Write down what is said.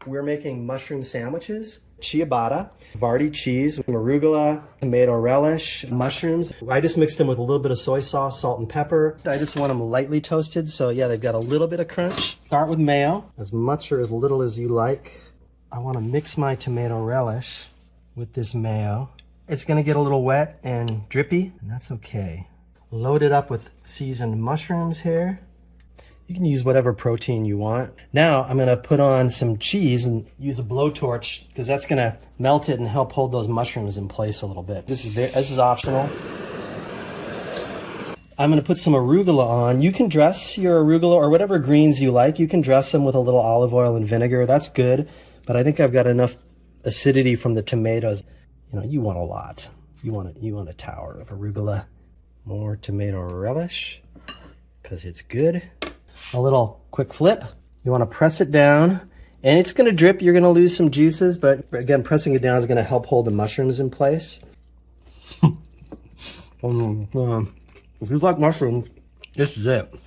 We're making mushroom sandwiches, ciabatta, Vardy cheese, arugula, tomato relish, mushrooms. I just mixed them with a little bit of soy sauce, salt, and pepper. I just want them lightly toasted, so yeah, they've got a little bit of crunch. Start with mayo, as much or as little as you like. I want to mix my tomato relish with this mayo. It's gonna get a little wet and drippy, and that's okay. Load it up with seasoned mushrooms here. You can use whatever protein you want. Now I'm gonna put on some cheese and use a blowtorch because that's gonna melt it and help hold those mushrooms in place a little bit. This is optional. I'm gonna put some arugula on. You can dress your arugula or whatever greens you like. You can dress them with a little olive oil and vinegar. That's good, but I think I've got enough acidity from the tomatoes. You know, you want a lot. You want a tower of arugula. More tomato relish because it's good. A little quick flip. You want to press it down and it's going to drip. You're going to lose some juices, but again, pressing it down is going to help hold the mushrooms in place. If you like mushrooms, this is it.